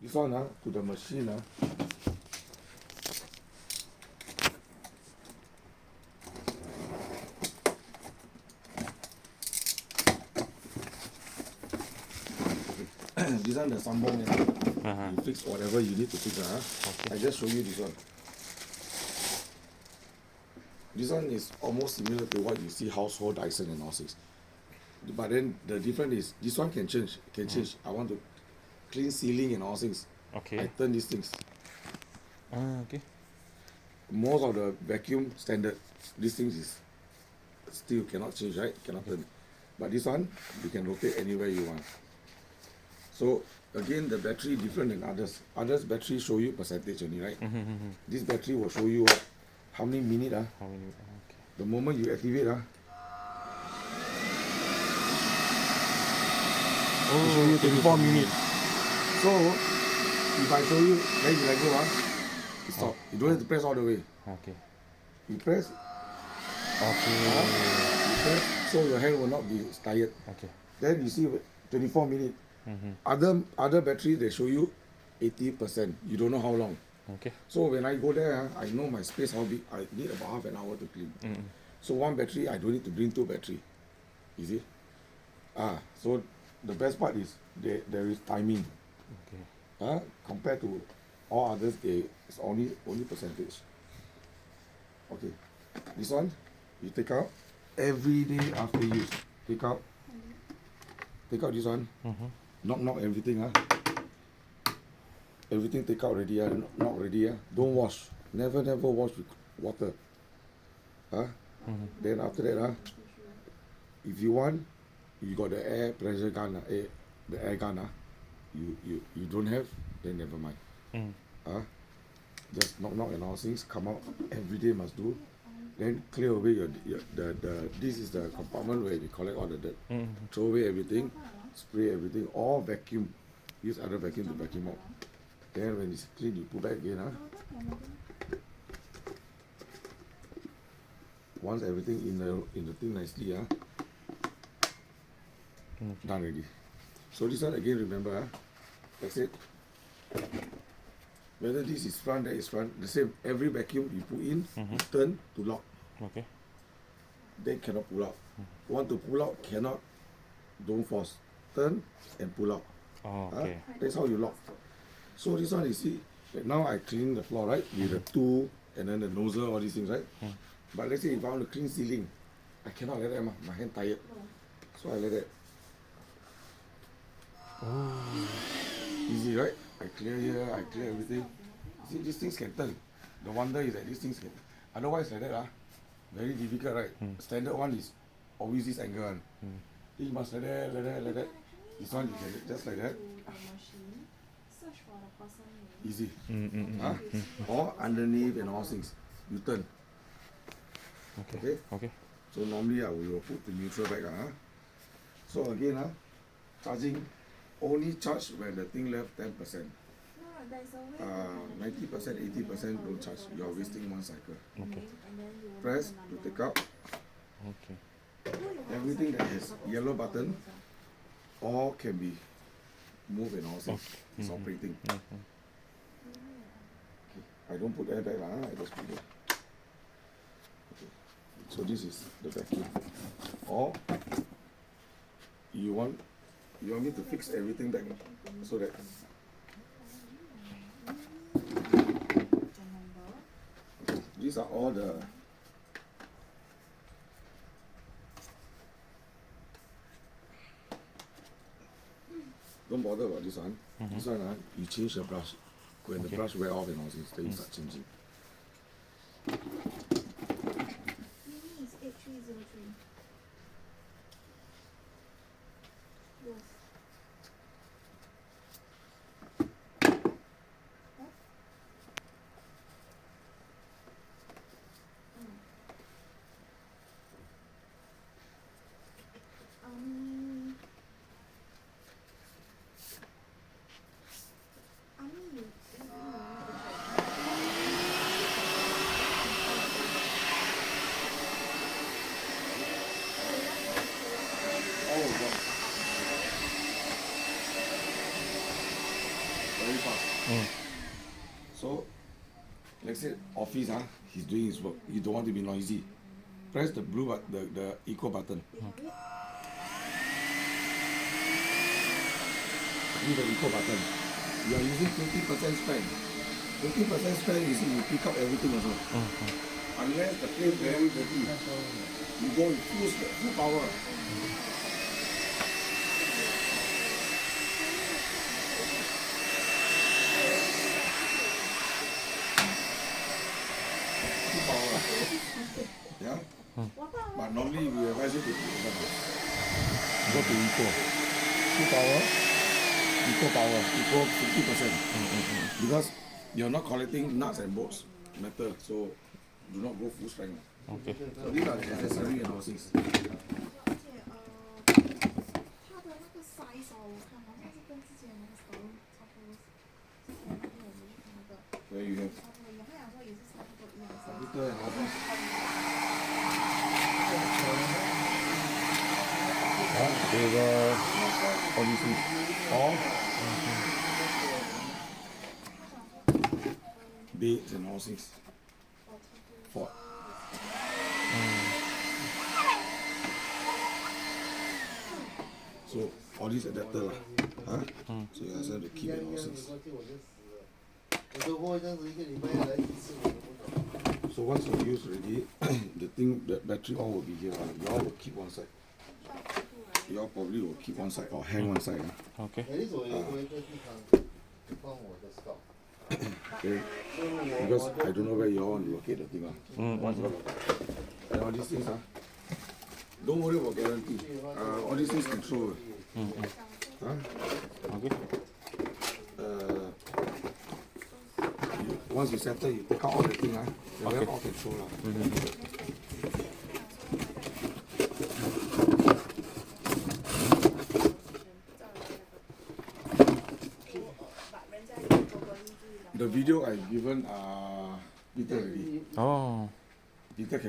This one to the machine this one the sambong you fix whatever you need to fix Okay. I just show you this one. This one is almost similar to what you see household Dyson and all things. But then the difference is this one can change. I want to clean ceiling and all things. Okay. I turn these things. Okay. Most of the vacuum standard, these things is still cannot change, right? Cannot turn. But this one, you can rotate anywhere you want. So again, the battery different than others. Others battery show you percentage only, right? This battery will show you how many minutes. How many? Okay. The moment you activate, it show you 24 minutes. So if I show you, then you let go, you stop. You don't have to press all the way. Okay. You press, Okay. you press, so your hand will not be tired. Okay. Then you see 24 minutes. Other battery they show you 80%. You don't know how long. Okay. So when I go there, I know my space how big. I need about half an hour to clean. So one battery, I don't need to bring two battery. You see? So the best part is there is timing. Okay. Compared to all others, it's only percentage. Okay. This one, you take out every day after use. Take out this one. Knock everything. Everything take out already. Not ready. Don't wash. Never wash with water. Then after that, if you want, you got the air pressure gun. The air gun. You don't have, then never mind. Just knock and all things come out. Every day must do. Then clear away the this is the compartment where we collect all the dirt. Throw away everything, spray everything, all vacuum. Use other vacuum to vacuum out. Then when it's clean, you put back again. Once everything in the thing nicely, done already. So this one again, remember, that's it. Whether this is front, that is front, the same. Every vacuum you put in, you turn to lock. Okay. Then cannot pull out. Want to pull out, cannot. Don't force. Turn and pull out. Oh, okay. That's how you lock. So this one, you see, now I clean the floor, right? With the tool and then the nozzle, all these things, right? But let's say if I want to clean ceiling, I cannot let that, my hand tired. So I let that. Easy, right? I clear here, I clear everything. See, these things can turn. The wonder is that these things can. Otherwise, like that, very difficult, right? Standard one is always this angle one. You must like that. This one you can just like that. Easy. Or underneath and all things. You turn. Okay? Okay. So normally we will put the neutral back. So again, charging only charge when the thing left 10%. 90%, 80% don't charge. You are wasting one cycle. Okay. Press to take out. Okay. Everything that has yellow button, all can be moved and all things. It's operating. Okay. I don't put air back, I just put it. Okay. So this is the vacuum. Or you want me to fix everything back so that these are all the don't bother about this one. This one you change the brush. When the brush wear off and all this, then you start changing. Is 8303. Yes. So, let's say office, he's doing his work. He don't want to be noisy. Press the blue the equal button. Use the equal button. You are using 20% strength. 20% strength is you pick up everything also. Unless the plane very dirty, you go with full power. Full power. Yeah? But normally we advise you to go to equal. Full power. Equal power, equal 50%. Because you're not collecting nuts and bolts, metal, so do not go full strength. Okay. So these are the necessary analysis. 而且它的那个 size 我看好像是跟之前那个 store 差不多，之前那天我们去看那个 Where you have 差不多一样，他讲说也是差不多一样 size。 capital and office. They were All these things. All beds and all things. For so all these adapter lah. So you have to keep it all things. So once you use already, the battery all will be here. You all will keep one side. You all probably will keep one side or hang one side. okay. Okay. Because I don't know where you all want to locate the thing. Once you all and all these things, don't worry about guarantee. All these things control. Okay. Once you settle, you take out all the thing. You have all control. The video I've given Peter already. Oh. Peter can